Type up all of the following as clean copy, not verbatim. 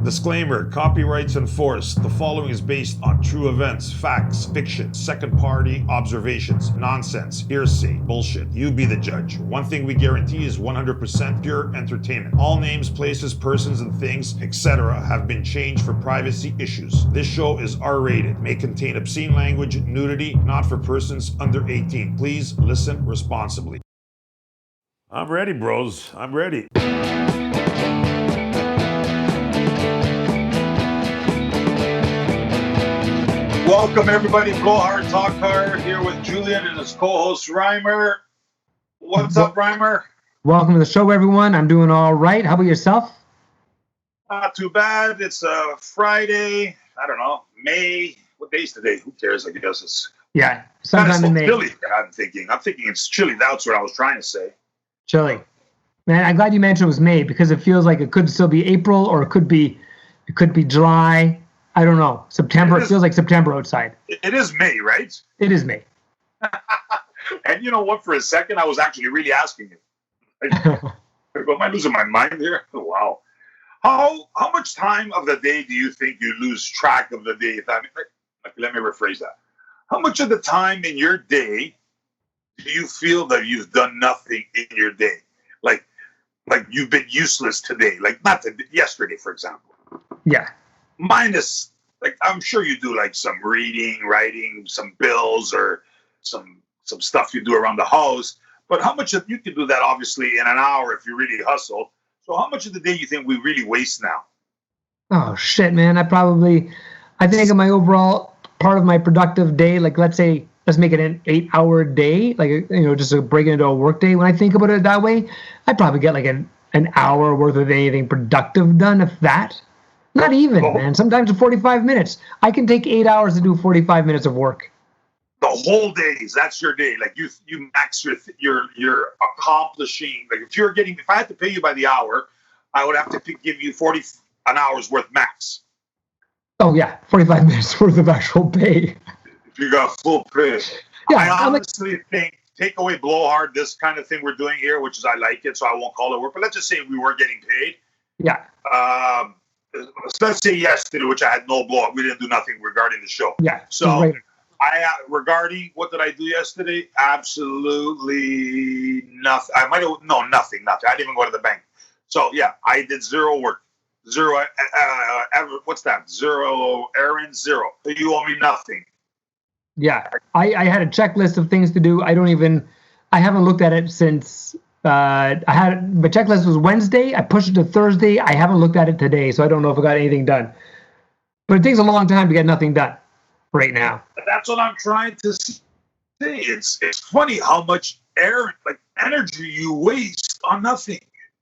Disclaimer, copyrights enforced. The following is based on true events, facts, fiction, second-party observations, nonsense, hearsay, bullshit. You be the judge. One thing we guarantee is 100% pure entertainment. All names, places, persons, and things, etc. have been changed for privacy issues. This show is R-rated, may contain obscene language, nudity, not for persons under 18. Please listen responsibly. I'm ready, bros. I'm ready. Welcome, everybody. Blow Hard, Talk Hard, here with Julian and his co-host, Rymer. What's up, Rymer? Welcome to the show, everyone. I'm doing all right. How about yourself? Not too bad. It's a Friday. I don't know. May. What day is today? Who cares? I guess it's sometime in May. Chilly. I'm thinking it's chilly. That's what I was trying to say. Chilly. Man, I'm glad you mentioned it was May because it feels like it could still be April or it could be July. I don't know. September. It feels like September outside. It is May, right? It is May. And you know what? For a second, I was actually really asking you. Am I losing my mind here? Oh, wow. How much time of the day do you think you lose track of the day? Let me rephrase that. How much of the time in your day do you feel that you've done nothing in your day? Like you've been useless today. Like not today, yesterday, for example. Yeah. Minus, like, I'm sure you do like some reading, writing, some bills, or some stuff you do around the house. But how much of you can do that, obviously, in an hour if you really hustle. So how much of the day you think we really waste now? Oh, shit, man. I think of my overall part of my productive day, like let's make it an 8-hour day, like, just to break it into a work day. When I think about it that way, I probably get like an hour worth of anything productive done, if that. Not even, man. Sometimes 45 minutes. I can take 8 hours to do 45 minutes of work. The whole days. That's your day. Like you max your accomplishing. Like if I had to pay you by the hour, I would have to give you an hour's worth max. Oh yeah, 45 minutes worth of actual pay. If you got full pay. Yeah, I honestly think take away blow hard, this kind of thing we're doing here, which is I like it, so I won't call it work. But let's just say we were getting paid. Yeah. Let's say yesterday, which I had no blow up. We didn't do nothing regarding the show. Yeah. So regarding what did I do yesterday? Absolutely nothing. Nothing. I didn't even go to the bank. So yeah, I did zero work. Zero. What's that? Zero errands. Zero. You owe me nothing. Yeah, I had a checklist of things to do. I haven't looked at it since. My checklist was Wednesday. I pushed it to Thursday. I haven't looked at it today, so I don't know if I got anything done. But it takes a long time to get nothing done right now. That's what I'm trying to say. It's funny how much energy you waste on nothing.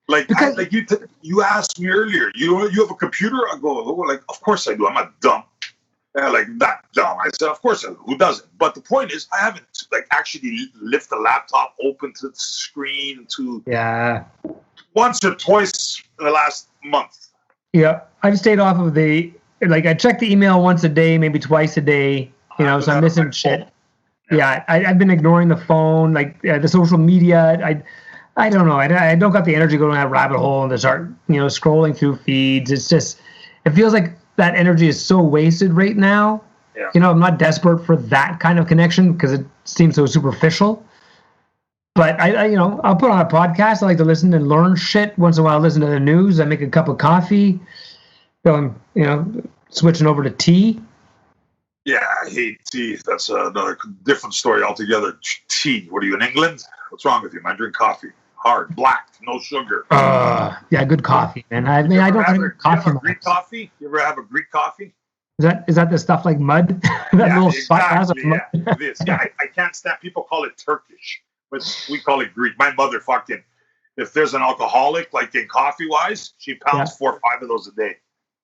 You asked me earlier. You have a computer? I go, like, of course I do. I'm not dumb. Not dumb. I said, of course I do. Who doesn't? But the point is, I haven't actually lift the laptop open to the screen once or twice in the last month. Yeah, I've stayed off of I check the email once a day, maybe twice a day. So I'm missing shit. Yeah, I've been ignoring the phone, the social media. I don't know. I don't got the energy to go down that rabbit hole and to start, scrolling through feeds. It's just, it feels like that energy is so wasted right now. Yeah. I'm not desperate for that kind of connection because it seems so superficial. But I'll put on a podcast. I like to listen and learn shit. Once in a while, I listen to the news. I make a cup of coffee. So I'm, switching over to tea. Yeah, I hate tea. That's another different story altogether. Tea. What are you in England? What's wrong with you? I drink coffee. Hard, black, no sugar. Yeah, good coffee, man. I don't drink coffee. Greek coffee? You ever have a Greek coffee? Is that the stuff like mud? Exactly. Mud? Yeah, it is. Yeah, I can't stand. People call it Turkish, but we call it Greek. My mother fucking. If there's an alcoholic, like in coffee wise, she pounds 4 or 5 of those a day.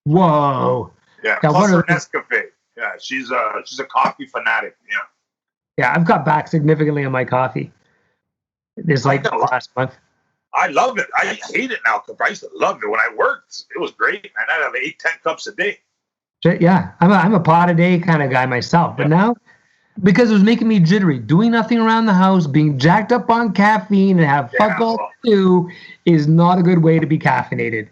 Whoa. Yeah. Plus her Nescafe. Yeah, she's a coffee fanatic. Yeah. Yeah, I've cut back significantly on my coffee. It's like last month. I love it. I hate it now because I used to love it when I worked. It was great, man. I'd have 8-10 cups a day. Yeah, I'm a pot a day kind of guy myself. But now, because it was making me jittery, doing nothing around the house, being jacked up on caffeine and have fuck all to do is not a good way to be caffeinated.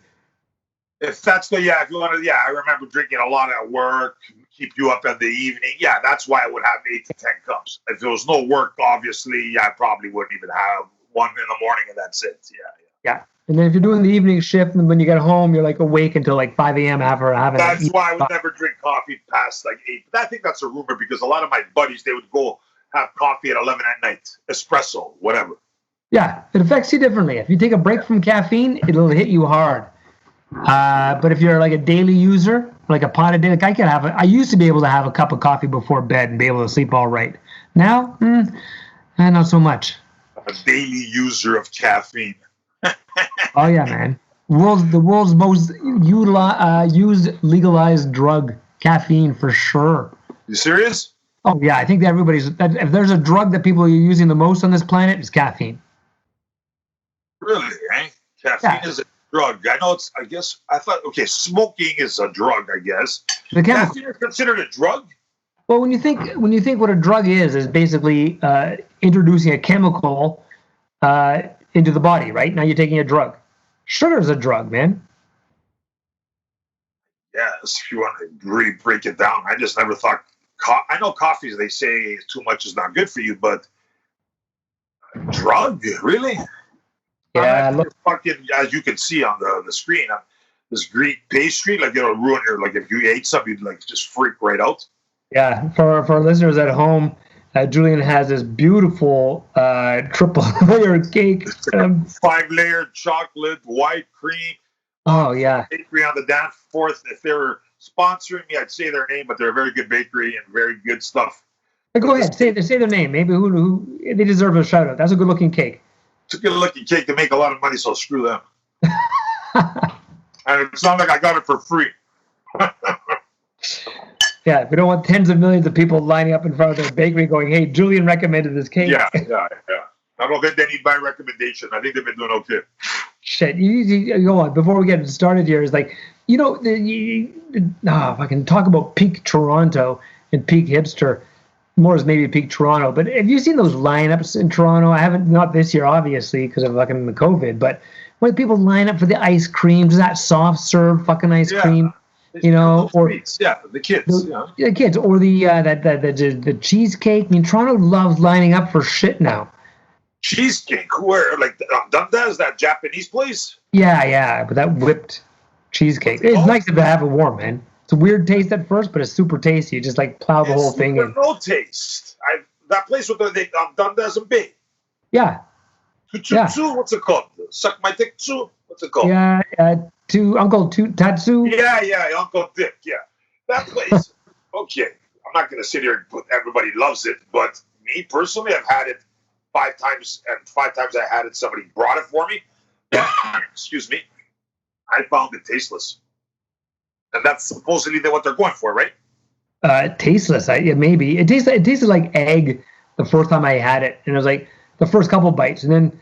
If that's if you want to, I remember drinking a lot at work, keep you up in the evening. Yeah, that's why I would have 8 to 10 cups. If there was no work, obviously, I probably wouldn't even have one in the morning, and that's it. Yeah. And then if you're doing the evening shift, and when you get home, you're like awake until like 5 a.m. after having. That's why I would never drink coffee past like 8. But I think that's a rumor because a lot of my buddies, they would go have coffee at 11 at night, espresso, whatever. Yeah, it affects you differently. If you take a break from caffeine, it'll hit you hard. But if you're like a daily user, like a pot a day, like I used to be able to have a cup of coffee before bed and be able to sleep all right. Now, not so much. A daily user of caffeine. Oh yeah, man. The world's most used legalized drug, caffeine for sure. You serious? Oh yeah, I think that if there's a drug that people are using the most on this planet, it's caffeine. Really, eh? Caffeine is a drug. I know I thought, smoking is a drug, I guess. The chemical. Caffeine is considered a drug? Well, when you think what a drug is basically introducing a chemical into the body, right? Now you're taking a drug. Sugar is a drug, man. Yes, if you want to really break it down. I just never thought. I know coffee, they say too much is not good for you, but drug, really? Yeah, look, fucking, as you can see on the screen, this Greek pastry, like it'll ruin your, like if you ate something, you'd like just freak right out. Yeah, for our listeners at home, Julian has this beautiful triple layer cake. 5-layered chocolate, white cream. Oh yeah. Bakery on the Danforth. If they were sponsoring me, I'd say their name, but they're a very good bakery and very good stuff. Go ahead, say their name. Maybe who they deserve a shout out. That's a good looking cake. It's a good looking cake. They make a lot of money, so screw them. And it's not like I got it for free. Yeah, we don't want tens of millions of people lining up in front of their bakery going, "Hey, Julian recommended this cake." Yeah. I don't think they need my recommendation. I think they've been doing okay. Shit, you go on. Before we get started here, is like, if I can talk about peak Toronto and peak hipster, more as maybe peak Toronto. But have you seen those lineups in Toronto? I haven't, not this year, obviously, because of fucking the COVID. But when people line up for the ice cream, just that soft serve fucking ice cream, or the kids, the kids, or the cheesecake. I mean, Toronto loves lining up for shit now. Cheesecake, where like Dundas, that Japanese place? Yeah, but that whipped cheesecake. It's nice to have it warm, man. It's a weird taste at first, but it's super tasty. You just like plow the whole thing in. No taste. That place with Dundas and Bay. Yeah. What's it called? Suck my dick too. What's it called? Yeah, Uncle Tatsu. Yeah, Uncle Dick. Yeah, that place. Okay, I'm not gonna sit here and put everybody loves it, but me personally, I've had it 5 times, and 5 times I had it, somebody brought it for me. Excuse me. I found it tasteless. And that's supposedly what they're going for, right? Tasteless. Maybe. It tasted like egg the first time I had it. And it was like the first couple bites. And then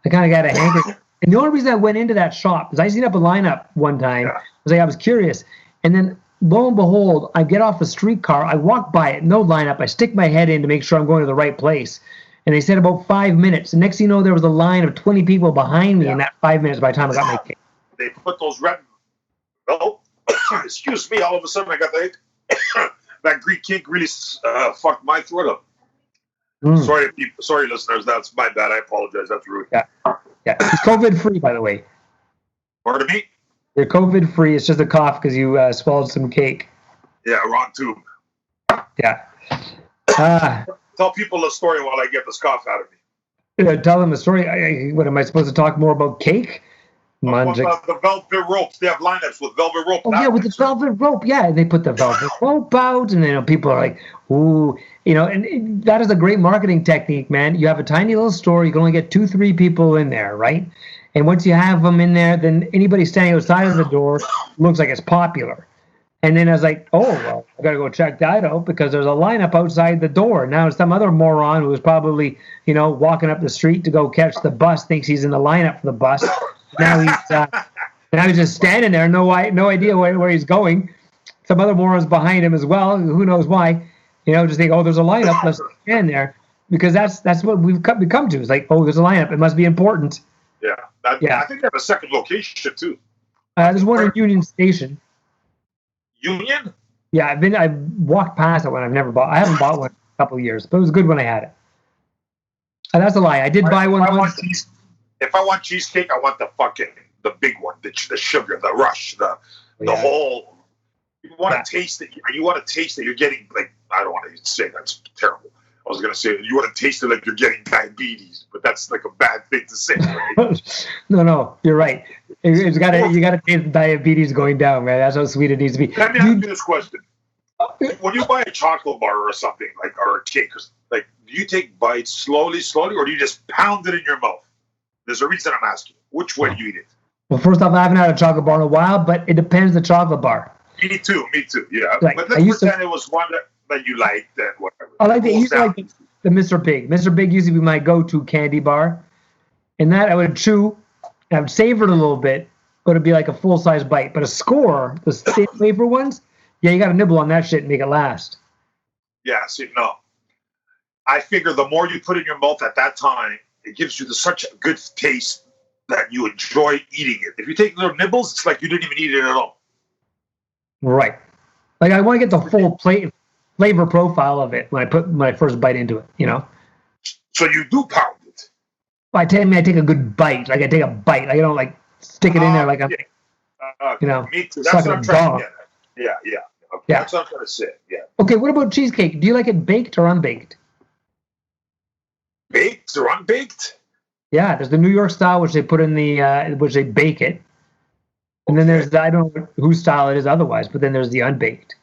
I kind of got a hankering. And the only reason I went into that shop is I seen up a lineup one time. I was curious. And then lo and behold, I get off the streetcar. I walk by it, no lineup. I stick my head in to make sure I'm going to the right place. And they said about 5 minutes. The next thing you know, there was a line of 20 people behind me in that 5 minutes by the time I got my cake. They put those red... Oh, excuse me. All of a sudden, I got that Greek cake really fucked my throat up. Sorry, listeners. That's my bad. I apologize. That's rude. Yeah. It's COVID-free, by the way. Pardon me? You're COVID-free. It's just a cough because you swallowed some cake. Yeah, wrong tube. Yeah. Tell people a story while I get this cough out of me. Tell them a story. What am I supposed to talk more about? Cake? The velvet ropes. They have lineups with velvet rope. Oh, yeah, with the velvet rope. Yeah, they put the velvet rope out, and people are like, ooh. And that is a great marketing technique, man. You have a tiny little store. You can only get 2-3 people in there, right? And once you have them in there, then anybody standing outside of the door looks like it's popular. And then I was like, oh, well, I got to go check that out because there's a lineup outside the door. Now some other moron who was probably, walking up the street to go catch the bus thinks he's in the lineup for the bus. Now he's just standing there, no idea where he's going. Some other morons behind him as well. Who knows why? Just think, oh, there's a lineup. Let's stand there because that's what we've come to. It's like, oh, there's a lineup. It must be important. Yeah. I think they have a second location too. There's one in Union Station. Union? Yeah, I walked past it when I've never bought. I haven't bought one in a couple of years, but it was good when I had it. That's a lie. I did buy one once. If I want cheesecake, I want the big one, the sugar, the rush, the whole. You want to taste it. You want to taste that you're getting, like, I don't want to say that's terrible. I was going to say you want to taste it like you're getting diabetes, but that's like a bad thing to say, right? No, you're right. You got to taste the diabetes going down, man. That's how sweet it needs to be. Let me ask you this question: when you buy a chocolate bar or something, like, or a cake, like, do you take bites slowly, or do you just pound it in your mouth? There's a reason I'm asking. Which way do you eat it? Well, first off, I haven't had a chocolate bar in a while, but it depends the chocolate bar. Me too. Yeah, like, but let's pretend it was one that you liked and whatever. I used to like the Mr. Big. Mr. Big used to be my go-to candy bar, and that I would chew, and I would savor it a little bit, but it'd be like a full-size bite. But a score, the thin wafer ones, yeah, you got to nibble on that shit and make it last. Yeah, see, no. I figure the more you put in your mouth at that time, it gives you such a good taste that you enjoy eating it. If you take little nibbles, it's like you didn't even eat it at all. Right. Like, I want to get the full flavor profile of it when I put my first bite into it, you know? So you do pound it? I take a good bite. Like, I take a bite. Like, I don't, like, stick it in there like I'm, you know, me too. That's what I'm trying to get at. Yeah. Okay. Yeah. That's what I'm trying to say, yeah. Okay, what about cheesecake? Do you like it baked or unbaked? Baked or unbaked? Yeah, there's the New York style, which they put in which they bake it. And then there's I don't know whose style it is otherwise, but then there's the unbaked.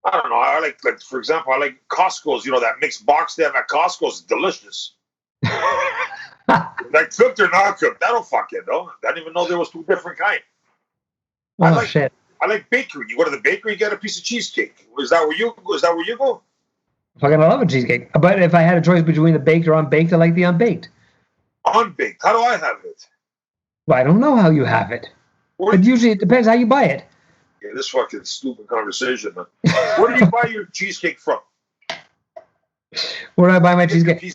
I don't know. I like, for example, I like Costco's, that mixed box they have at Costco's is delicious. Like, cooked or not cooked, I don't fucking know. I didn't even know there was two different kinds. Shit. I like bakery. You go to the bakery, you get a piece of cheesecake. Is that where you go? Fucking, I love a cheesecake. But if I had a choice between the baked or unbaked, I like the unbaked. Unbaked? How do I have it? Well, I don't know how you have it. But usually it depends how you buy it. Yeah, this fucking stupid conversation, man. Where do you buy your cheesecake from? Where do I buy my cheesecake?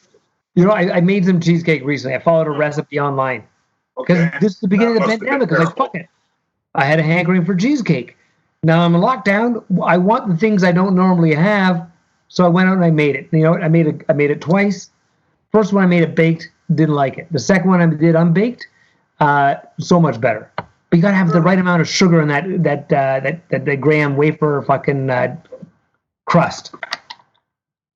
I made some cheesecake recently. I followed a recipe online. Because this is the beginning of the pandemic. I was like, fuck it. I had a hankering for cheesecake. Now I'm in lockdown. I want the things I don't normally have. So I went out and I made it. You know what? I made it twice. First one I made it baked. Didn't like it. The second one I did unbaked. So much better. But you gotta have the right amount of sugar in that graham wafer fucking crust.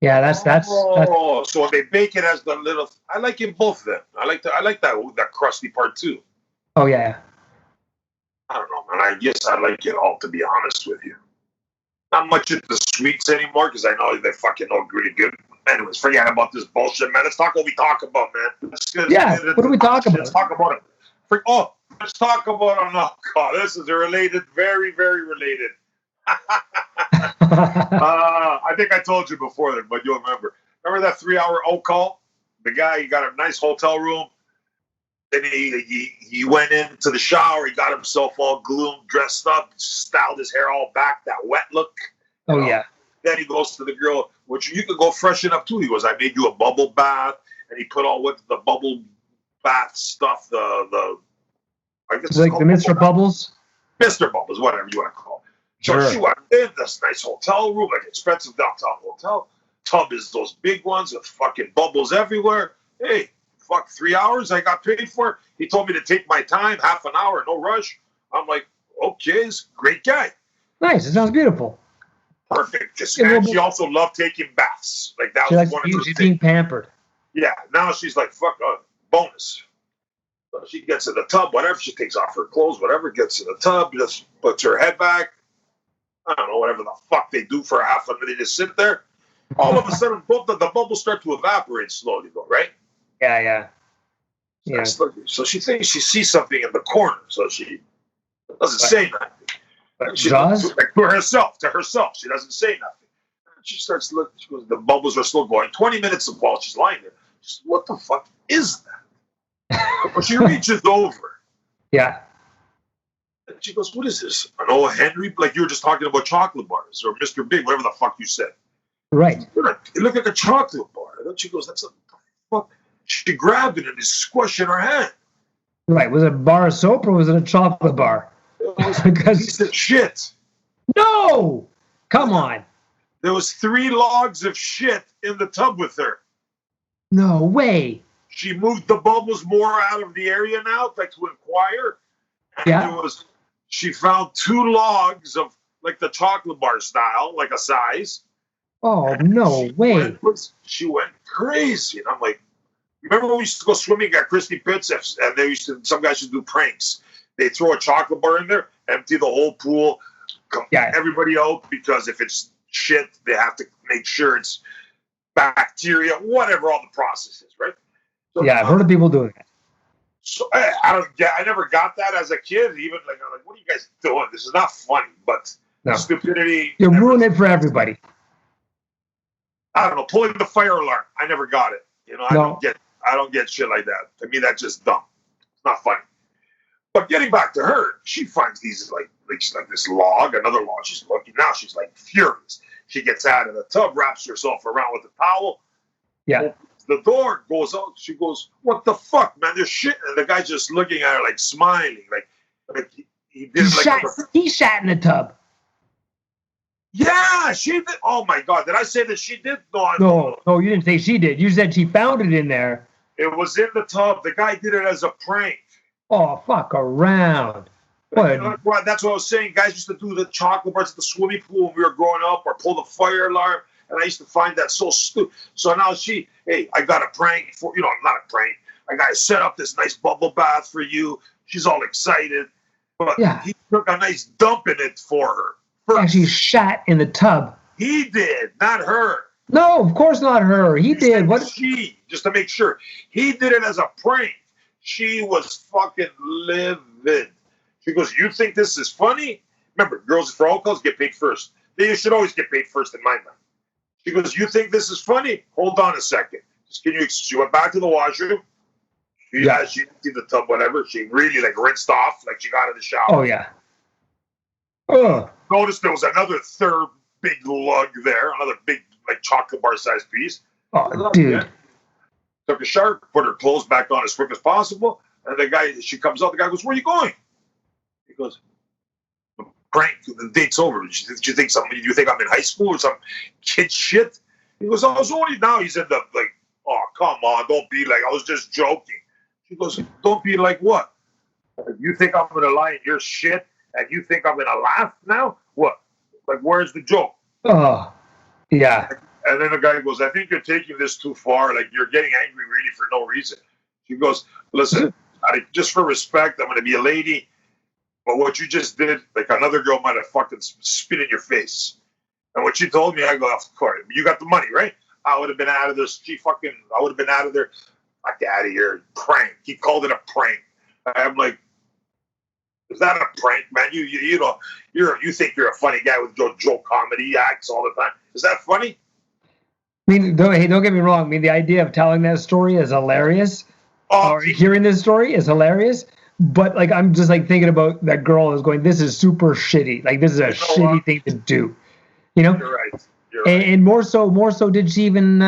Yeah, that's. Oh, so they bake it as the little. I like it both. Then I like that crusty part too. Oh yeah. I don't know, man. I guess I like it all, to be honest with you. Not much of the sweets anymore because I know they fucking know really good. Anyways, forget about this bullshit, man. Let's talk what we talk about, man. What do we talk about? Let's talk about it. Let's talk about it. Oh, God, this is related, very, very related. I think I told you before that, but you'll remember. Remember that 3-hour O call? The guy, he got a nice hotel room. Then he went into the shower. He got himself all gloomed, dressed up, styled his hair all back, that wet look. Oh, yeah. Then he goes to the girl, which you could go freshen up too. He goes, I made you a bubble bath. And he put all with the bubble bath stuff, I guess it's like the Mr. Bubbles? Mr. Bubbles, whatever you want to call it. So she went in this nice hotel room, like expensive downtown hotel. Tub is those big ones with fucking bubbles everywhere. Hey, 3 hours I got paid for. He told me to take my time, half an hour, no rush. I'm like, okay, he's a great guy. Nice. It sounds beautiful. Perfect. And she also loved taking baths. Like that was one of her things. She's being pampered. Yeah. Now she's like, bonus. So she gets in the tub, whatever. She takes off her clothes, whatever. Gets in the tub, just puts her head back. I don't know, whatever the fuck they do for half a minute. They just sit there. All of a sudden, both the bubbles start to evaporate slowly, though, right? Yeah. So she thinks she sees something in the corner, so she doesn't say nothing. To herself. She doesn't say nothing. And she starts looking. She goes, the bubbles are still going. 20 minutes while she's lying there. She says, what the fuck is that? But she reaches over. Yeah. And she goes, what is this? An old Henry? Like you were just talking about chocolate bars or Mr. Big, whatever the fuck you said. Right. It looked like a chocolate bar. And then she goes, that's a fuck. She grabbed it and is squishing her hand. Right. Was it a bar of soap or was it a chocolate bar? It was a piece of shit. No! Come on. There was 3 logs of shit in the tub with her. No way. She moved the bubbles more out of the area now, like to inquire. And Yeah. she found 2 logs of like the chocolate bar style, like a size. Oh, no way. She went crazy. And I'm like, remember when we used to go swimming at Christie Pitts and some guys used to do pranks. They throw a chocolate bar in there, empty the whole pool, everybody out, because if it's shit, they have to make sure it's bacteria, whatever all the process is, right? So, I've heard of people doing that. So I never got that as a kid. Even like, I'm like, what are you guys doing? This is not funny, but stupidity. You ruin it for everybody. I don't know, pulling the fire alarm. I never got it. I don't get shit like that. To me, that's just dumb. It's not funny. But getting back to her, she finds these like this log, another log. She's looking now. She's like furious. She gets out of the tub, wraps herself around with a towel. Yeah. The door goes out. She goes, "What the fuck, man? There's shit." And the guy's just looking at her like smiling, like he did. He shat in the tub. Yeah, she did. Oh my God, did I say that she did? No, you didn't say she did. You said she found it in there. It was in the tub. The guy did it as a prank. Oh, fuck around. What? That's what I was saying. Guys used to do the chocolate bars at the swimming pool when we were growing up, or pull the fire alarm. And I used to find that so stupid. So now I got a prank for, not a prank. I got to set up this nice bubble bath for you. She's all excited. But he took a nice dump in it for her. Yeah, she shat in the tub. He did, not her. No, of course not her. He did. What? Just to make sure. He did it as a prank. She was fucking livid. She goes, "You think this is funny?" Remember, girls for all calls get paid first. They should always get paid first in my mind. She goes, "You think this is funny? Hold on a second. She went back to the washroom. She emptied the tub, whatever. She really rinsed off, like she got in the shower. Oh, yeah. Oh. Noticed there was another third big lug there, another big chocolate bar sized piece. Oh, dude. Took a shower, put her clothes back on as quick as possible, and she comes out. The guy goes, "Where are you going?" He goes, "The prank. The date's over. Do you think I'm in high school or some kid shit?" He goes, "I was only now." He's in the "Oh, come on, don't be like, I was just joking." She goes, "Don't be like what? You think I'm gonna lie in your shit, and you think I'm gonna laugh now? What? Where's the joke?" Oh, yeah. And then the guy goes, "I think you're taking this too far. You're getting angry really for no reason." She goes, "Listen, just for respect, I'm going to be a lady. But what you just did, another girl might have fucking spit in your face." And what she told me, I go, "Of course, you got the money, right?" I would have been out of there. I would have been out of there. Like, out of here. Prank. He called it a prank. I'm like, is that a prank, man? You think you're a funny guy with Joe comedy acts all the time. Is that funny? I mean, don't get me wrong. I mean, the idea of telling that story is hilarious. Or hearing this story is hilarious. But I'm just thinking about that girl is going, "This is super shitty. This is a shitty thing to do." You're right. And more so, did she even?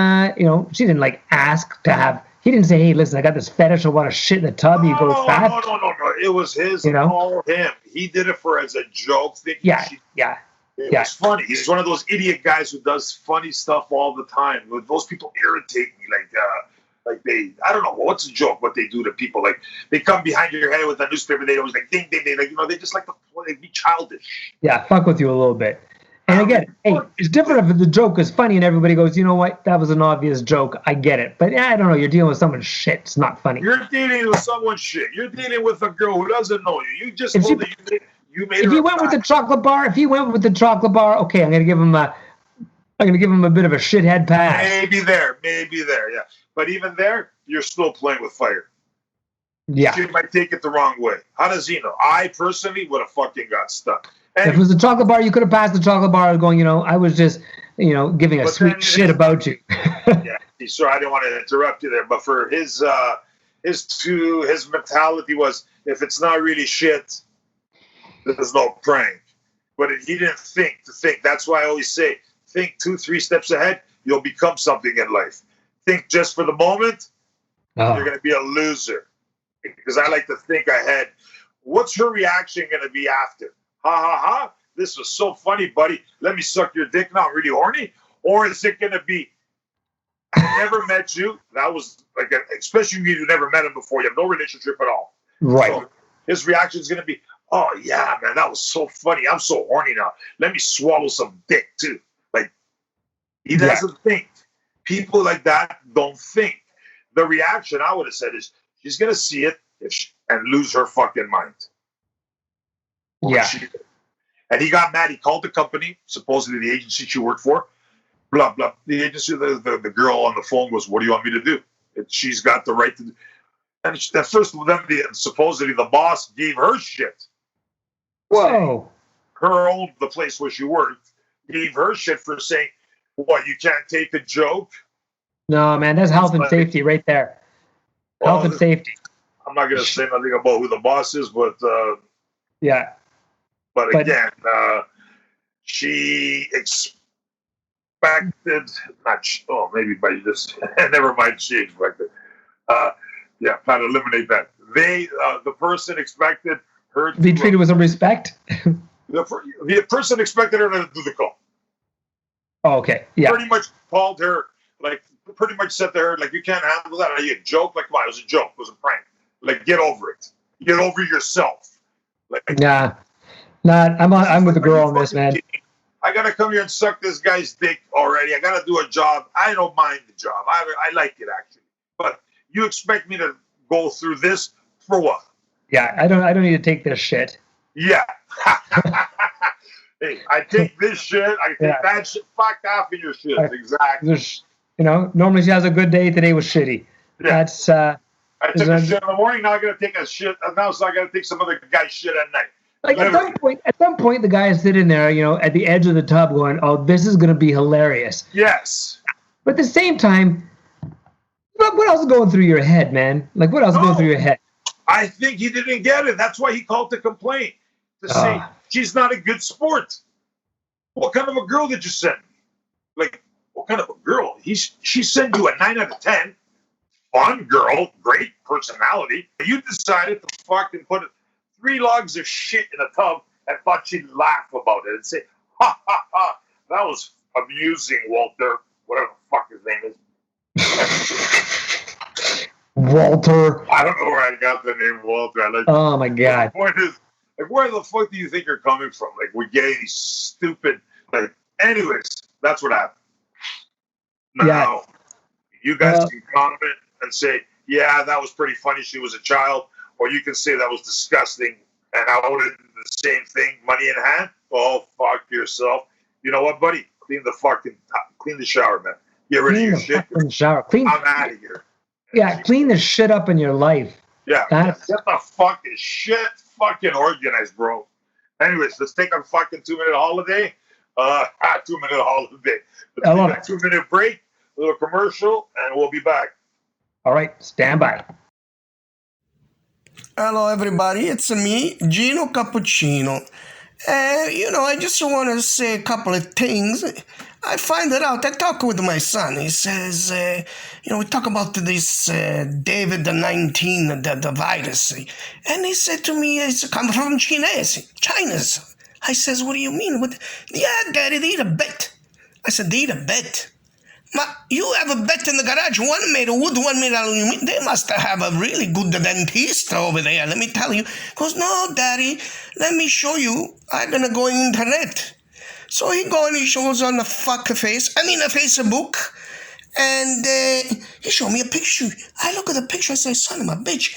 She didn't ask to have. He didn't say, "Hey, listen, I got this fetish. I want to shit in the tub." You go fat. No. It was his. All him. He did it as a joke. It was funny. He's one of those idiot guys who does funny stuff all the time. Those people irritate me. I don't know what's a joke. What they do to people, they come behind your head with a newspaper. They always ding ding ding. They just like to be childish. Yeah, fuck with you a little bit. And again, hey, it's different if the joke is funny and everybody goes, "You know what? That was an obvious joke. I get it." But I don't know. You're dealing with someone's shit. It's not funny. You're dealing with someone's shit. You're dealing with a girl who doesn't know you. You just told her you made her. If he went with the chocolate bar, okay, I'm gonna give him a bit of a shithead pass. Maybe there, yeah. But even there, you're still playing with fire. Yeah. She might take it the wrong way. How does he know? I personally would have fucking got stuck. And if it was a chocolate bar, you could have passed the chocolate bar going, I was just, giving a sweet shit about you. Yeah, so I didn't want to interrupt you there, but for his mentality was, if it's not really shit, there's no prank. But he didn't think. That's why I always say, think 2-3 steps ahead, you'll become something in life. Think just for the moment, you're going to be a loser. Because I like to think ahead. what's her reaction going to be after? Ha ha ha! This was so funny, buddy. Let me suck your dick now. I'm really horny. Or is it going to be, I never met you. That was like, especially you never met him before. You have no relationship at all. Right. So his reaction is going to be, oh yeah, man, that was so funny. I'm so horny now. Let me swallow some dick too. Like, he doesn't think. People like that don't think. The reaction I would have said is, she's going to see it and lose her fucking mind. Yeah. And he got mad. He called the company, supposedly the agency she worked for. Blah, blah. The agency, the girl on the phone goes, what do you want me to do? She's got the right to do. And at first, supposedly the boss gave her shit. Whoa. The place where she worked, gave her shit for saying, what, you can't take the joke? No, man, that's health and safety right there. Health and safety. I'm not going to say nothing about who the boss is, but yeah. But again, she expected, maybe by just, never mind, she expected. Yeah, try to eliminate that. The person expected her to be treated with some respect. The person expected her to do the call. Oh, okay. Yeah. Pretty much called her, like, pretty much said to her, like, you can't handle that. Are you a joke? Like, come on, it was a joke. It was a prank. Like, get over it. Get over yourself. Like, nah. I'm with the girl on this, man. I gotta come here and suck this guy's dick already. I gotta do a job. I don't mind the job. I like it actually. But you expect me to go through this for what? Yeah, I don't need to take this shit. Yeah. Hey, I take this shit. I take that shit. Fuck off in your shit. Exactly. Normally she has a good day. Today was shitty. Yeah. That's. I took a shit in the morning. Now I gotta take a shit. Now so I gotta take some other guy's shit at night. Like at some point, the guy is sitting there, at the edge of the tub, going, "Oh, this is gonna be hilarious." Yes. But at the same time, what else is going through your head, man? Like, what else is going through your head? I think he didn't get it. That's why he called to complain. To say she's not a good sport. What kind of a girl did you send? Like, what kind of a girl? She sent you a 9 out of 10. Fun girl, great personality. You decided to fucking put 3 logs of shit in a tub and thought she'd laugh about it and say, ha ha ha, that was amusing, Walter. Whatever the fuck his name is. Walter. I don't know where I got the name Walter. Oh my God. The point is, like, where the fuck do you think you're coming from? Like, we're getting these stupid, anyways, that's what happened. Now, you guys can comment and say, yeah, that was pretty funny. She was a child. Or you can say that was disgusting. And I would have done the same thing, money in hand. Oh, fuck yourself. You know what, buddy? Clean the shower, man. Get rid of your shit. Shower. I'm out of here. Yeah, clean the shit up in your life. Yeah, get the fucking shit fucking organized, bro. Anyways, let's take a fucking 2-minute holiday. 2-minute holiday. Let's take a 2-minute break, a little commercial, and we'll be back. All right, stand by. Hello, everybody. It's me, Gino Cappuccino. I just want to say a couple of things. I find it out. I talk with my son. He says, we talk about this David the 19, the virus. And he said to me, it's come from China's. I says, what do you mean? Yeah, Daddy, they eat a bet. I said, they eat a bet. You have a bet in the garage. One made of wood, one made of aluminum. They must have a really good dentist over there, let me tell you. He goes, no, Daddy, let me show you. I'm going to go on internet. So he go and he shows on the Facebook, and he showed me a picture. I look at the picture, I say, son of a bitch.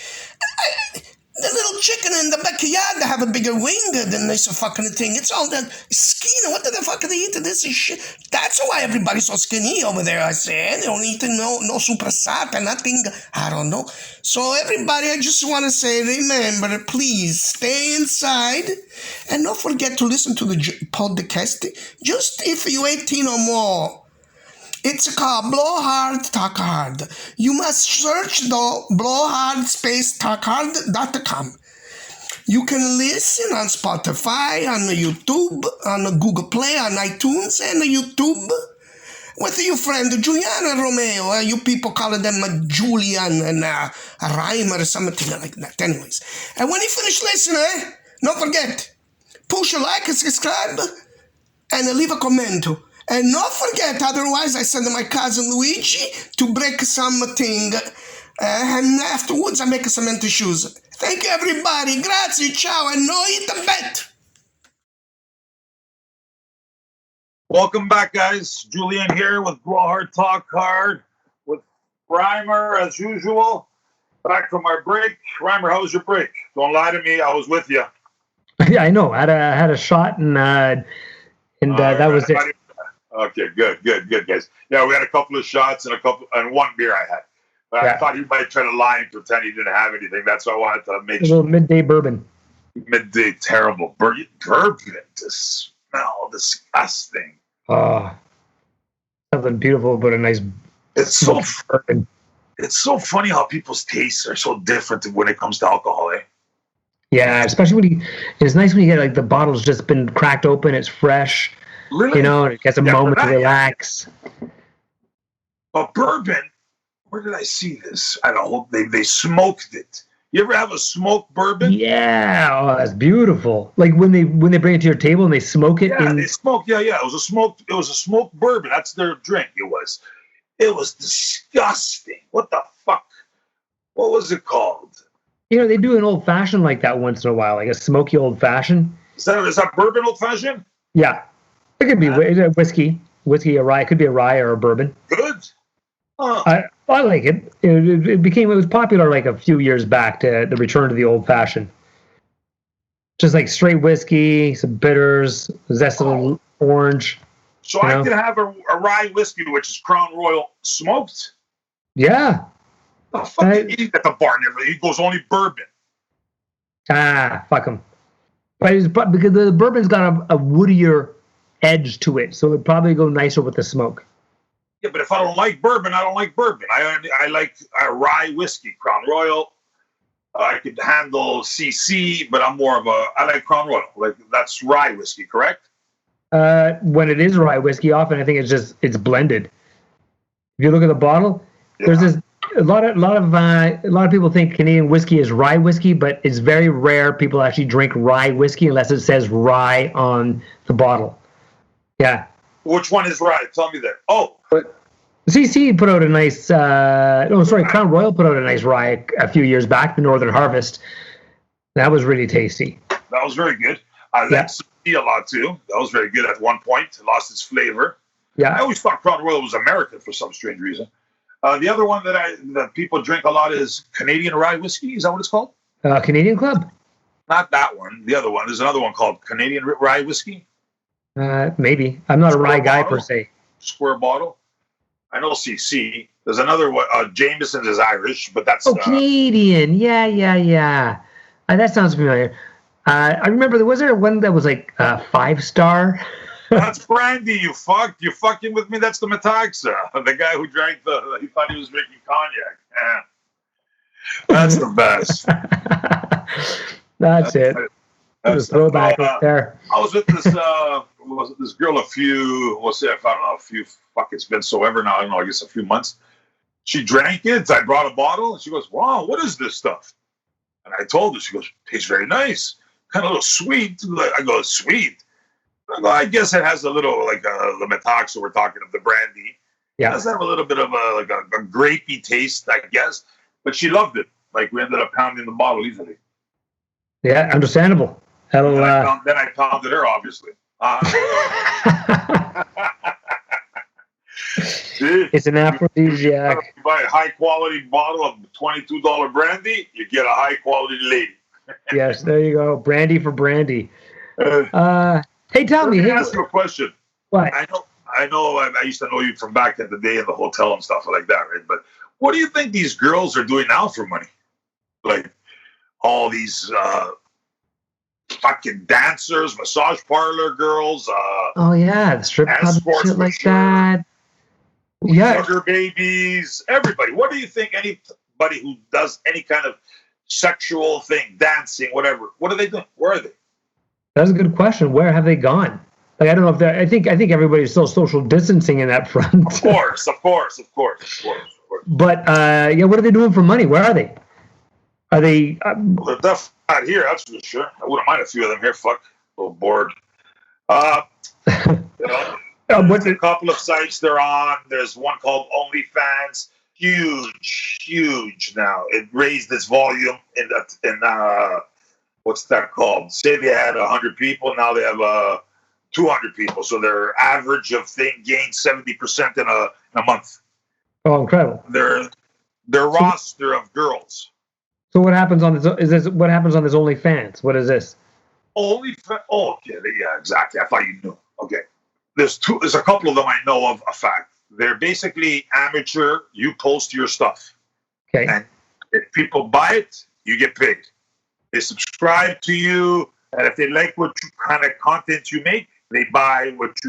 The little chicken in the backyard, they have a bigger wing than this fucking thing. It's all that skin. What the fuck are they eating? This is shit. That's why everybody's so skinny over there. I say, they don't eat no super sat and nothing. I don't know. So everybody, I just want to say, remember, please stay inside and don't forget to listen to the podcast. Just if you're 18 or more. It's called Blow Hard, Talk Hard. You must search the blowhardspacetalkhard.com. You can listen on Spotify, on YouTube, on Google Play, on iTunes, and YouTube. with your friend Julian and Romeo. You people call them Julian and Rymer or something like that. Anyways, and when you finish listening, don't forget, push a like and subscribe and leave a comment. And not forget, otherwise I send my cousin Luigi to break something. And afterwards I make cement shoes. Thank you everybody. Grazie, ciao, and no eat the bet. Welcome back, guys. Julian here with Grow Hard Talk Hard with Rymer as usual. Back from our break. Rymer, how was your break? Don't lie to me. I was with you. Yeah, I know. I had a shot and that was it. Okay, good, guys. Yeah, we had a couple of shots and one beer I had. But I thought he might try to lie and pretend he didn't have anything. That's why I wanted to make a little midday bourbon. Midday terrible bourbon to smell disgusting. Something beautiful, but a nice. It's so bourbon. It's so funny how people's tastes are so different when it comes to alcohol, eh? Yeah, especially it's nice when you get like the bottle's just been cracked open, it's fresh. Really? You know, it gets a moment to relax. But bourbon, where did I see this? I don't know. They smoked it. You ever have a smoked bourbon? Yeah, oh, that's beautiful. Like when they bring it to your table and they smoke it. Yeah, they smoke. Yeah. It was a smoked bourbon. That's their drink. It was disgusting. What the fuck? What was it called? You know, they do an old fashioned like that once in a while, like a smoky old fashioned. Is that bourbon old fashioned? Yeah, it could be whiskey, a rye. It could be a rye or a bourbon. Good. Huh. I like it. It was popular like a few years back to the return to the old fashioned. Just like straight whiskey, some bitters, zested little orange. So I could have a rye whiskey, which is Crown Royal smoked. Yeah. The fuck did he eat at the bar? He goes only bourbon. Fuck him. But because the bourbon's got a woodier edge to it, so it'd probably go nicer with the smoke. Yeah, but if I don't like bourbon, I don't like bourbon. I like a rye whiskey, Crown Royal. I could handle CC, but I like Crown Royal. Like that's rye whiskey, correct? When it is rye whiskey, often I think it's blended. If you look at the bottle, there's this a lot of people think Canadian whiskey is rye whiskey, but it's very rare people actually drink rye whiskey unless it says rye on the bottle. Yeah. Which one is rye? Tell me that. Oh. CC put out a nice. Crown Royal put out a nice rye a few years back, the Northern Harvest. That was really tasty. That was very good. I like CC a lot too. That was very good at one point. It lost its flavor. Yeah. I always thought Crown Royal was American for some strange reason. The other one that people drink a lot is Canadian rye whiskey. Is that what it's called? Canadian Club. Not that one. The other one. There's another one called Canadian rye whiskey. Maybe. I'm not a rye guy per se. Square bottle. I know CC. There's another one. Jameson is Irish, but that's Canadian. Yeah. That sounds familiar. I remember was there one that was like 5-star? That's brandy, you fuck. You're fucking with me. That's the Metaxa. The guy who drank he thought he was drinking cognac. Yeah. That's the best. That's it. Just throw back up there. I was with this girl it's been so ever now. I don't know, I guess a few months. She drank it. I brought a bottle and she goes, wow, what is this stuff? And I told her, she goes, tastes very nice. Kind of a little sweet. I go, sweet? I guess it has a little like the Metaxa we're talking of, the brandy. Yeah. It does have a little bit of a grapey taste, I guess. But she loved it. Like we ended up pounding the bottle easily. Yeah, understandable. Then I pounded her, obviously. It's an aphrodisiac. If you buy a high quality bottle of $22 brandy, you get a high quality lady. Yes, there you go. Brandy for brandy. Hey, tell me. Let me ask you a question. What? I know. I used to know you from back in the day in the hotel and stuff like that, right? But what do you think these girls are doing now for money? Like all these fucking dancers, massage parlor girls. The strip club shit like that. Yeah. Sugar babies, everybody. What do you think? Anybody who does any kind of sexual thing, dancing, whatever, what are they doing? Where are they? That's a good question. Where have they gone? Like, I don't know if that. I think everybody's still social distancing in that front. Of course. But yeah, what are they doing for money? Where are they? Are they? Well, they're definitely not here, that's for sure. I wouldn't mind a few of them here. Fuck, a little bored. You know, there's a couple of sites they're on. There's one called OnlyFans. Huge now. It raised its volume in what's that called? Say they had 100 people, now they have 200 people. So their average of thing gained 70% in a month. Oh, incredible! Their roster of girls. So what happens on this? What happens on this OnlyFans? What is this? OnlyFans. Oh, okay, yeah, exactly. I thought you knew. Okay, there's a couple of them I know of. A fact. They're basically amateur. You post your stuff. Okay. And if people buy it, you get paid. They subscribe to you, and if they like what kind of content you make, they buy what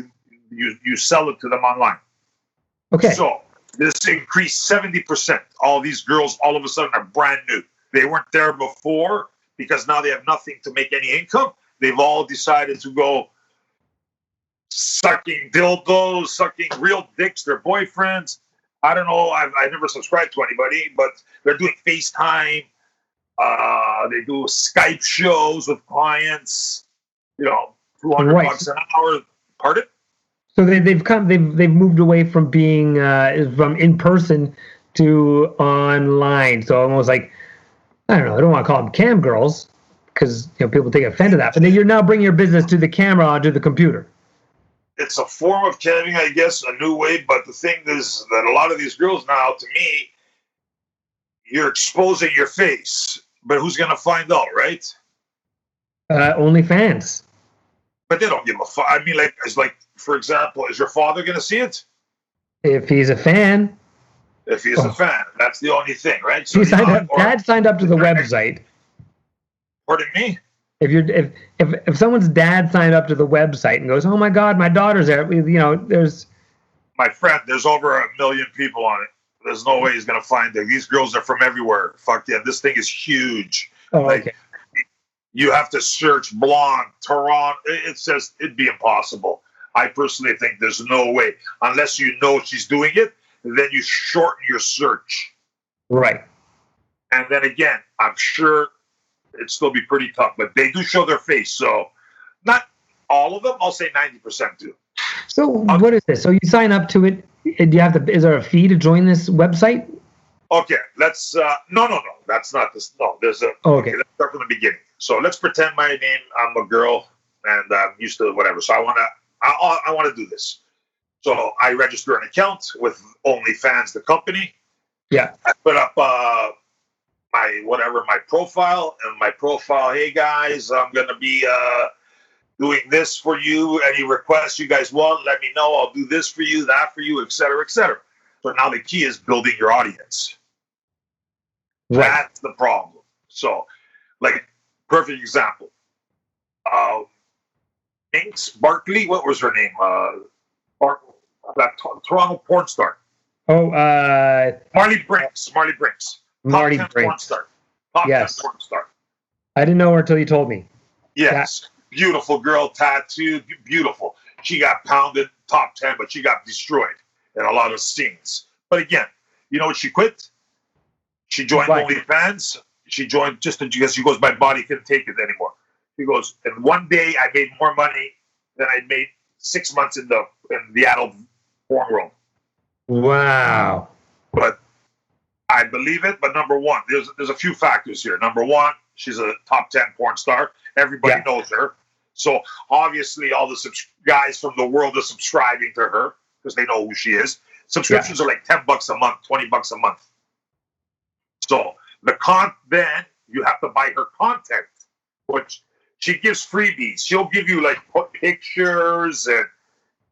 you sell it to them online. Okay. So this increased 70%. All these girls all of a sudden are brand new. They weren't there before because now they have nothing to make any income. They've all decided to go sucking dildos, sucking real dicks, their boyfriends. I don't know. I never subscribed to anybody, but they're doing FaceTime. They do Skype shows with clients. You know, $200 an hour. Pardon? So they've moved away from being from in person to online. So almost like, I don't know. I don't want to call them cam girls because people take offense to that. But then you're now bringing your business to the camera onto the computer. It's a form of camming, I guess, a new way. But the thing is that a lot of these girls now, to me, you're exposing your face. But who's going to find out, right? OnlyFans. But they don't give a fuck. I mean, for example, is your father going to see it? If he's a fan. If he's a fan, that's the only thing, right? So Dad signed up to the website. Pardon me? If someone's dad signed up to the website and goes, "Oh my God, my daughter's there," there's. My friend, there's over 1 million people on it. There's no way he's gonna find it. These girls are from everywhere. Fuck yeah, this thing is huge. Oh, okay. You have to search blonde, Toronto. It'd be impossible. I personally think there's no way unless you know she's doing it. Then you shorten your search. Right. And then again, I'm sure it'd still be pretty tough, but they do show their face. So not all of them, I'll say 90% do. So what is this? So you sign up to it. Do you have to, is there a fee to join this website? Okay, let's, no, that's not this. No, there's a, okay, let's start from the beginning. So let's pretend my name, I'm a girl and I'm used to whatever. So I want to do this. So I register an account with OnlyFans, the company. Yeah. I put up my profile, and my profile, hey guys, I'm going to be doing this for you. Any requests you guys want, let me know. I'll do this for you, that for you, et cetera, et cetera. So now the key is building your audience. Right. That's the problem. So, perfect example. Inks Barkley, what was her name? That Toronto porn star. Oh, Marley Brinks. Marley Brinks. Porn star. Top 10 porn star. I didn't know her until you told me. Yes. Yeah. Beautiful girl, tattooed, beautiful. She got pounded, top 10, but she got destroyed in a lot of scenes. But again, you know what she quit? She joined OnlyFans. She joined just because she goes, my body couldn't take it anymore. She goes, and one day I made more money than I made 6 months in the adult porn world. Wow. But I believe it. But number one, there's a few factors here. Number one, she's a top 10 porn star. Everybody knows her. So obviously all the guys from the world are subscribing to her because they know who she is. Subscriptions are like $10 a month, $20 a month. So then you have to buy her content, which she gives freebies. She'll give you pictures and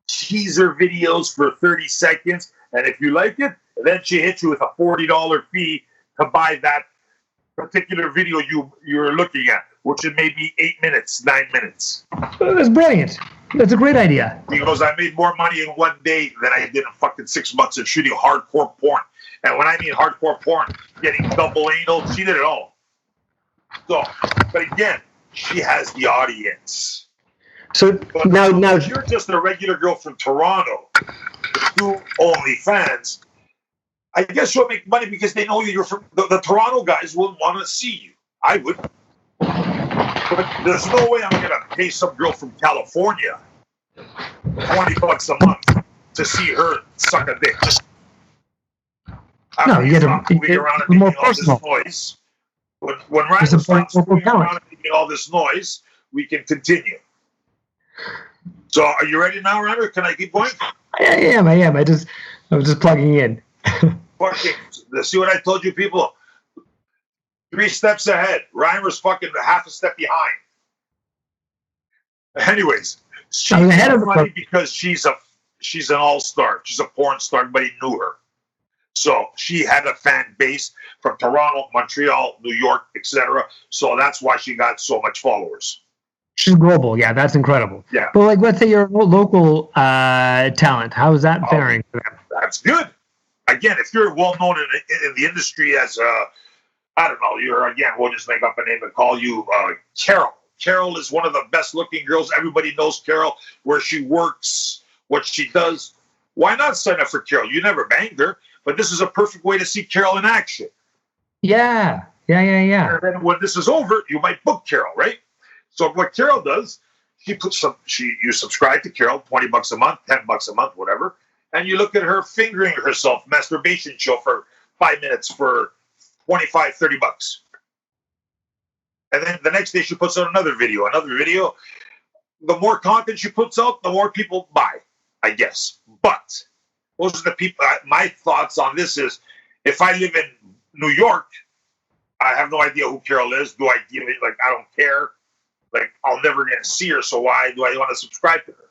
teaser videos for 30 seconds. And if you like it, then she hits you with a $40 fee to buy that particular video you're looking at, which is maybe 8 minutes, 9 minutes. That's brilliant. That's a great idea. Because I made more money in one day than I did in fucking 6 months of shooting hardcore porn. And when I mean hardcore porn, getting double anal, she did it all. So, but again, she has the audience. So But now, if you're just a regular girl from Toronto, do OnlyFans, I guess you'll make money because they know you're from the Toronto guys will want to see you. I would. But there's no way I'm going to pay some girl from California $20 a month to see her suck a dick. No, you get moving around and more making all personal. this noise. When Ryder stops moving around and making all this noise, we can continue. So, are you ready now, Ryder? Can I keep going? I am. I was just plugging in. Fucking, see what I told you, people? 3 steps ahead. Rymer's fucking half a step behind. Anyways, she ahead of money because she's an all-star. She's a porn star. Everybody knew her. So she had a fan base from Toronto, Montreal, New York, etc. So that's why she got so much followers. She's global. Yeah, that's incredible. Yeah. But like, let's say you're a local talent. How is that faring for them? That's good. Again, if you're well known in the industry as I don't know, we'll just make up a name and call you Carol. Carol is one of the best looking girls. Everybody knows Carol, where she works, what she does. Why not sign up for Carol? You never banged her, but this is a perfect way to see Carol in action. Yeah. And then when this is over, you might book Carol, right? So what Carol does, you subscribe to Carol, $20 a month, $10 a month, whatever, and you look at her fingering herself, masturbation show for 5 minutes for $25, $30. And then the next day she puts out another video. The more content she puts out, the more people buy, I guess. But those are the people. My thoughts on this is, if I live in New York, I have no idea who Carol is. Do I give it? Like, I don't care. Like, I'll never get to see her, so why do I want to subscribe to her?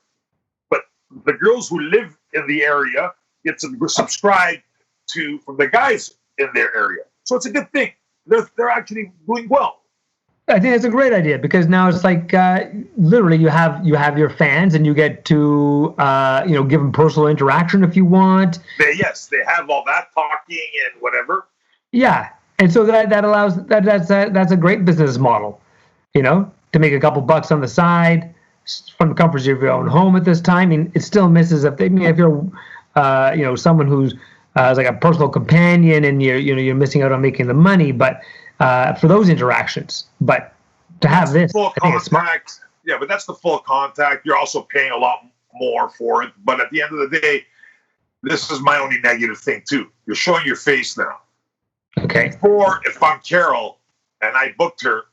But the girls who live in the area get to subscribe from the guys in their area. So it's a good thing. They're actually doing well. I think it's a great idea because now it's like literally you have your fans and you get to give them personal interaction if you want. They have all that talking and whatever. Yeah, and so that allows that's a great business model, to make a couple bucks on the side from the comforts of your own home at this time. I mean, it still misses if you're someone who's like a personal companion and you're missing out on making the money, but. For those interactions, but to have this, I think it's smart. Yeah, but that's the full contact. You're also paying a lot more for it. But at the end of the day, this is my only negative thing too. You're showing your face now. Okay. Or if I'm Carol and I booked her,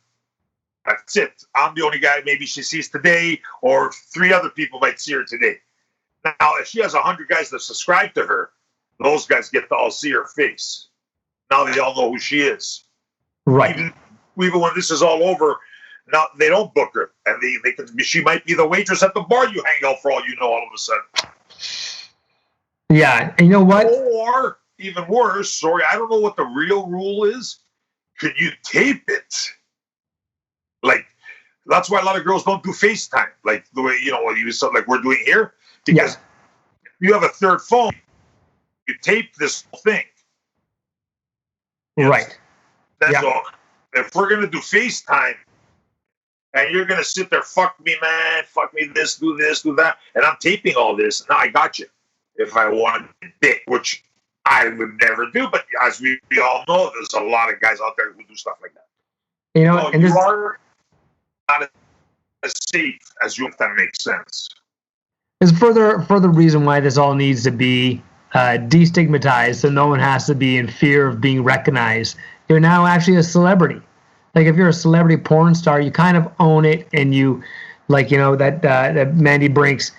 that's it. I'm the only guy maybe she sees today, or 3 other people might see her today. Now, if she has 100 guys that subscribe to her, those guys get to all see her face. Now they all know who she is. Right. Even when this is all over, now they don't book her, and she might be the waitress at the bar you hang out for all you know. All of a sudden. Yeah, and you know what? Or even worse, sorry, I don't know what the real rule is. Could you tape it? Like, that's why a lot of girls don't do FaceTime, like the way like we're doing here, because if you have a third phone, you tape this whole thing. Right. That's all. If we're going to do FaceTime and you're going to sit there, fuck me, man, fuck me, this, do that, and I'm taping all this, now I got you. If I want to dick, which I would never do, but as we all know, there's a lot of guys out there who do stuff like that. And you are not as safe as you, if that makes sense. There's further reason why this all needs to be destigmatized, so no one has to be in fear of being recognized. You're now actually a celebrity. Like, if you're a celebrity porn star, you kind of own it, and you, that Mandy Brinks,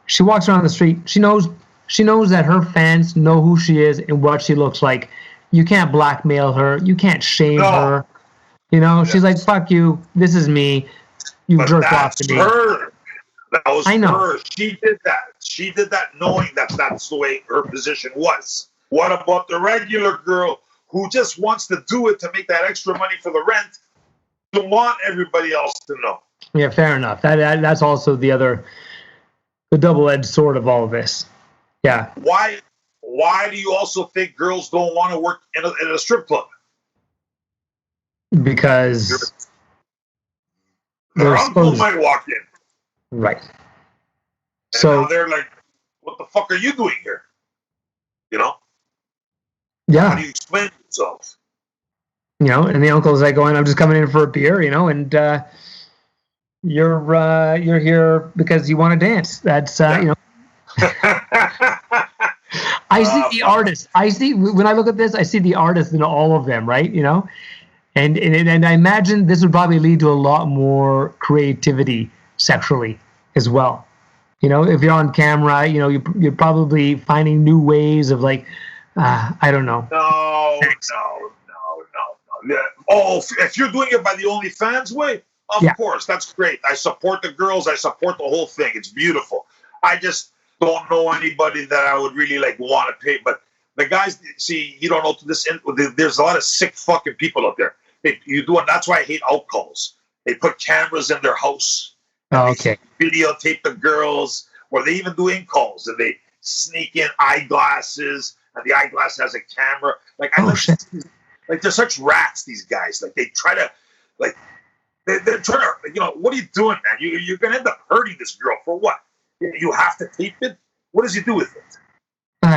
she walks around the street. She knows that her fans know who she is and what she looks like. You can't blackmail her. You can't shame her. She's like, fuck you. This is me. You jerk off to me. That was I know. her. She did that. She did that knowing that that's the way her position was. What about the regular girl who just wants to do it to make that extra money for the rent? Don't want everybody else to know. Yeah, fair enough. That's also the double-edged sword of all of this. Yeah. Why do you also think girls don't want to work in a strip club? Because their uncle might walk in. Right. And So now they're like, what the fuck are you doing here? You know? How yeah, do you explain yourself? and the uncle's like going, I'm just coming in for a beer, and you're here because you want to dance. That's I see the fuck. artist. I see when I look at this, I see the artist in all of them, right? And I imagine this would probably lead to a lot more creativity sexually as well. If you're on camera, you're probably finding new ways of like, I don't know. No. Yeah. Oh, if you're doing it by the OnlyFans way, of course, that's great. I support the girls. I support the whole thing. It's beautiful. I just don't know anybody that I would really like want to pay. But the guys, see, you don't know to this. There's a lot of sick fucking people out there. That's why I hate out calls. They put cameras in their house. Oh, okay. They videotape the girls, or they even do in calls, and they sneak in eyeglasses, and the eyeglass has a camera. Like Shit. Like they're such rats. These guys, like they try to, like they're trying to, what are you doing, man? You're gonna end up hurting this girl for what? You have to tape it. What does he do with it?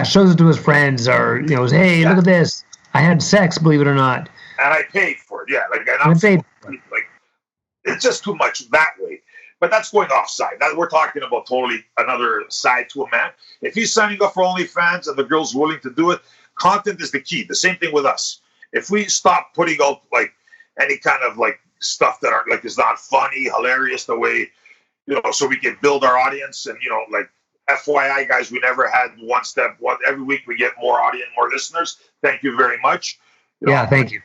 Shows it to his friends, or hey, look at this. I had sex, believe it or not. And I paid for it. Yeah, like it's just too much that way. But that's going offside. We're talking about totally another side to a man. If he's signing up for OnlyFans and the girl's willing to do it, content is the key. The same thing with us. If we stop putting out like any kind of like stuff that is not funny, hilarious, the way so we can build our audience, and like FYI, guys, we never had one step. Every week we get more audience, more listeners. Thank you very much. Thank you.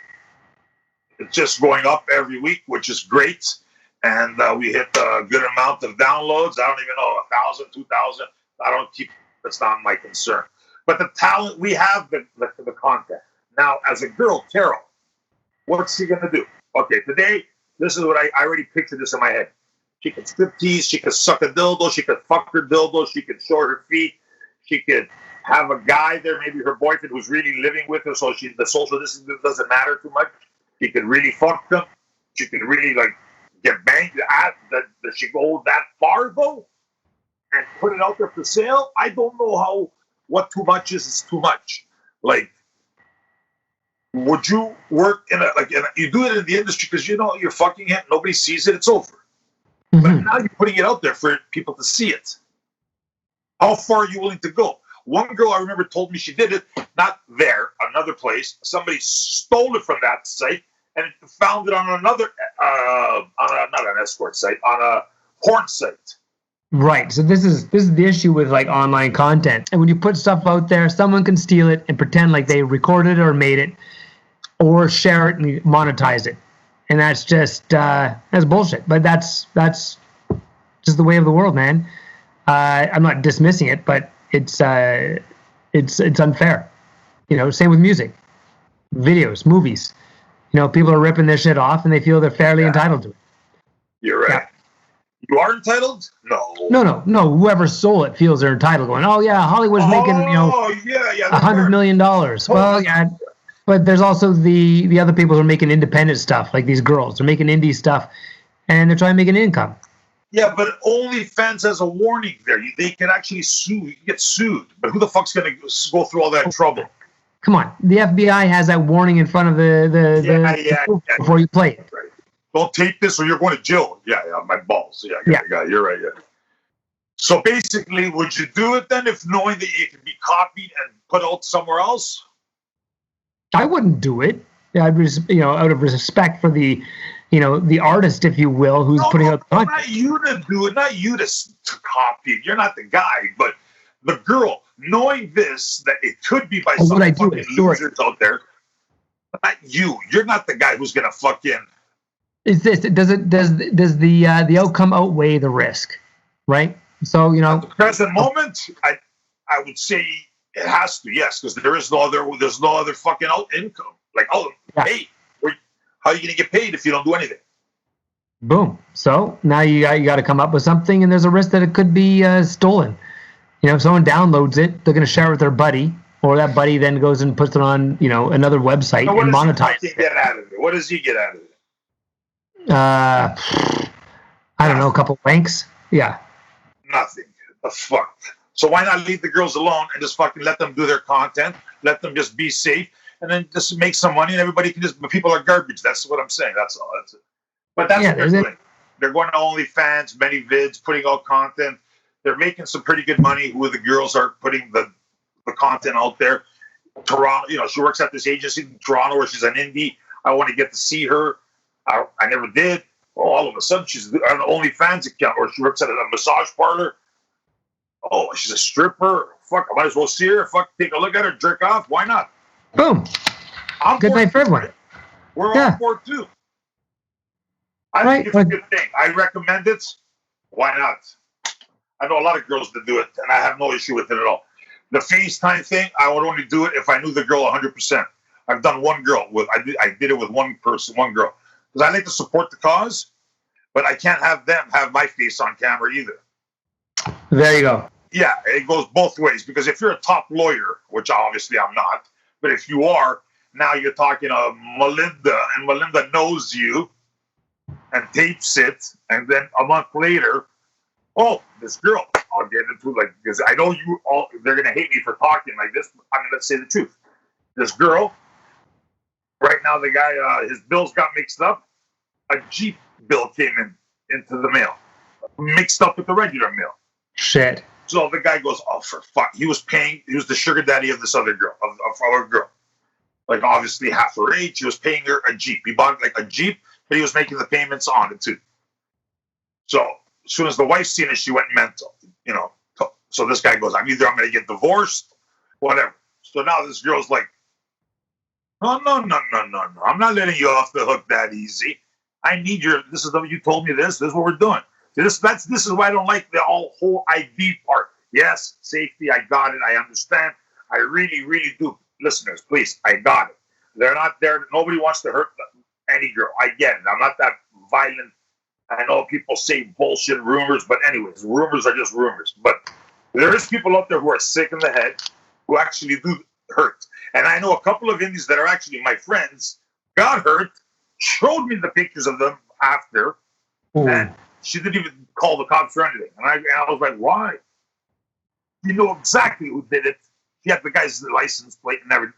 It's just going up every week, which is great. And we hit a good amount of downloads. I don't even know, 1,000, 2,000. That's not my concern. But the talent, we have the content. Now, as a girl, Carol, what's she going to do? Okay, today, this is what I already pictured this in my head. She could striptease, she could suck a dildo, she could fuck her dildo, she could show her feet, she could have a guy there, maybe her boyfriend who's really living with her, so the social distance doesn't matter too much. She could really fuck them. She could really get banged at. Does she go that far though? And put it out there for sale? I don't know what too much is too much. Like, would you work you do it in the industry because you're fucking it, nobody sees it, it's over. Mm-hmm. But now you're putting it out there for people to see it. How far are you willing to go? One girl I remember told me she did it, not there, another place. Somebody stole it from that site and found it on another, not an escort site, on a porn site. Right. So this is the issue with like online content. And when you put stuff out there, someone can steal it and pretend like they recorded it or made it, or share it and monetize it. And that's just that's bullshit. But that's just the way of the world, man. I'm not dismissing it, but it's unfair. Same with music, videos, movies. People are ripping their shit off, and they feel they're fairly entitled to it. You're right. Yeah. You are entitled? No. Whoever sold it feels they're entitled. Going, oh yeah, Hollywood's making $100 million. Well, yeah, but there's also the other people who are making independent stuff, like these girls. They're making indie stuff, and they're trying to make an income. Yeah, but OnlyFans has a warning there. They can actually sue. You can get sued. But who the fuck's going to go through all that trouble? Come on, the FBI has that warning in front of the before you play it. Right. Don't tape this or you're going to jail. Yeah, my balls. Yeah, you're right. Yeah. So basically, would you do it then if knowing that it can be copied and put out somewhere else? I wouldn't do it. I'd out of respect for the artist, if you will, who's putting out the content. Not you to do it, not you to copy it. You're not the guy, but the girl, knowing this, that it could be by some fucking losers out there. Not you. You're not the guy who's gonna fucking. Does the outcome outweigh the risk, right? So at the present moment, I would say it has to, yes, because there's no other fucking income. Hey, how are you gonna get paid if you don't do anything? Boom. So now you got to come up with something, and there's a risk that it could be stolen. If someone downloads it, they're going to share it with their buddy, or that buddy then goes and puts it on, another website and monetizes it. Get out of it? What does he get out of it? I don't know, a couple wanks. Yeah. Nothing. The fuck. So why not leave the girls alone and just fucking let them do their content, let them just be safe, and then just make some money, and everybody can just. People are garbage. That's what I'm saying. That's all. That's it. But that's what they're doing. They're going to OnlyFans, many vids, putting out content. They're making some pretty good money. Who the girls are putting the content out there. Toronto, she works at this agency in Toronto where she's an indie. I want to get to see her. I never did. Oh, all of a sudden she's on an OnlyFans account, or she works at a massage parlor. Oh, she's a stripper. Fuck, I might as well see her. Fuck, take a look at her, jerk off. Why not? Boom. Good night for everyone. We're all for it too. I think it's a good thing. I recommend it. Why not? I know a lot of girls that do it, and I have no issue with it at all. The FaceTime thing, I would only do it if I knew the girl 100%. I've done one girl I did it with one person, one girl, because I like to support the cause, but I can't have them have my face on camera either. There you go. Yeah, it goes both ways, because if you're a top lawyer, which obviously I'm not, but if you are, now you're talking to Melinda, and Melinda knows you and tapes it, and then a month later, oh, this girl, I'll get into because I know you all, they're going to hate me for talking like this, but I'm going to say the truth. This girl, right now, the guy, his bills got mixed up. A Jeep bill came into the mail, mixed up with the regular mail. Shit. So the guy goes, oh, for fuck. He was the sugar daddy of this other girl, of our girl. Like, obviously, half her age. He was paying her a Jeep. He bought, a Jeep, but he was making the payments on it, too. So, as soon as the wife seen it, she went mental, So this guy goes, either I'm going to get divorced, whatever. So now this girl's like, no. I'm not letting you off the hook that easy. I need this is you told me this is what we're doing. This is why I don't like the whole ID part. Yes, safety, I got it. I understand. I really, really do. Listeners, please, I got it. They're not there. Nobody wants to hurt any girl. I get it. I'm not that violent. I know people say bullshit rumors, but anyways, rumors are just rumors. But there is people out there who are sick in the head who actually do hurt. And I know a couple of indies that are actually my friends got hurt, showed me the pictures of them after, and she didn't even call the cops or anything. And I was like, why? You know exactly who did it. She had the guy's license plate and everything.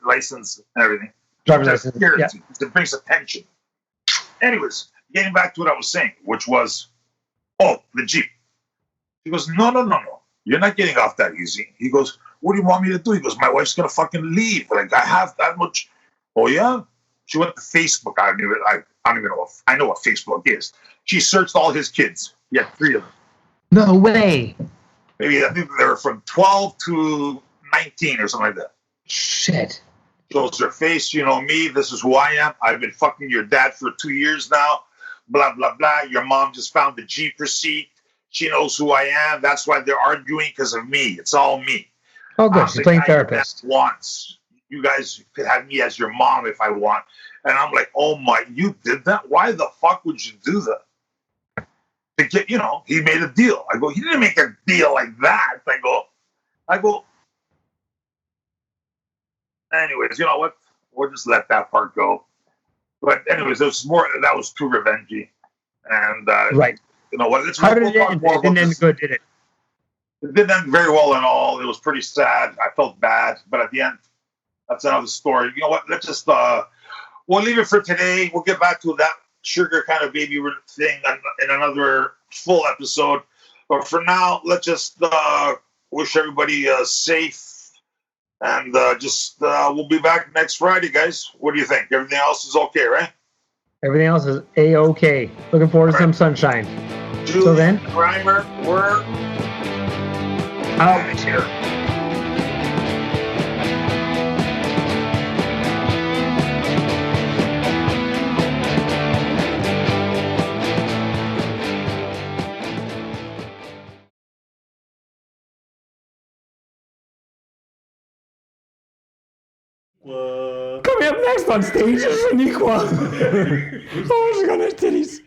Driver's license. Yeah. It brings attention. Anyways, getting back to what I was saying, which was, the Jeep. He goes, no. You're not getting off that easy. He goes, what do you want me to do? He goes, my wife's going to fucking leave. I have that much. Oh, yeah? She went to Facebook. I don't even know. I know what Facebook is. She searched all his kids. He had 3 of them. No way. Maybe I think they were from 12 to 19 or something like that. Shit. Shows her face. You know me. This is who I am. I've been fucking your dad for 2 years now. Blah, blah, blah. Your mom just found the Jeep receipt. She knows who I am. That's why they're arguing, because of me. It's all me. Oh, good. She's playing therapist. Once. You guys could have me as your mom if I want. And I'm like, oh my, you did that? Why the fuck would you do that? To get, he made a deal. I go, he didn't make a deal like that. I go, anyways, you know what? We'll just let that part go. But anyways, that was too revengey. And, right. You know what? How did it end? It didn't end good, did it? It didn't end very well at all. It was pretty sad. I felt bad. But at the end, that's another story. You know what? Let's just, we'll leave it for today. We'll get back to that sugar kind of baby thing in another full episode. But for now, let's just wish everybody safe. And we'll be back next Friday, guys. What do you think? Everything else is okay, right? Everything else is A-OK. Looking forward to some sunshine. Julian and Rymer, we're out here. Coming up next on stage is Shaniqua. Oh, she's got her titties.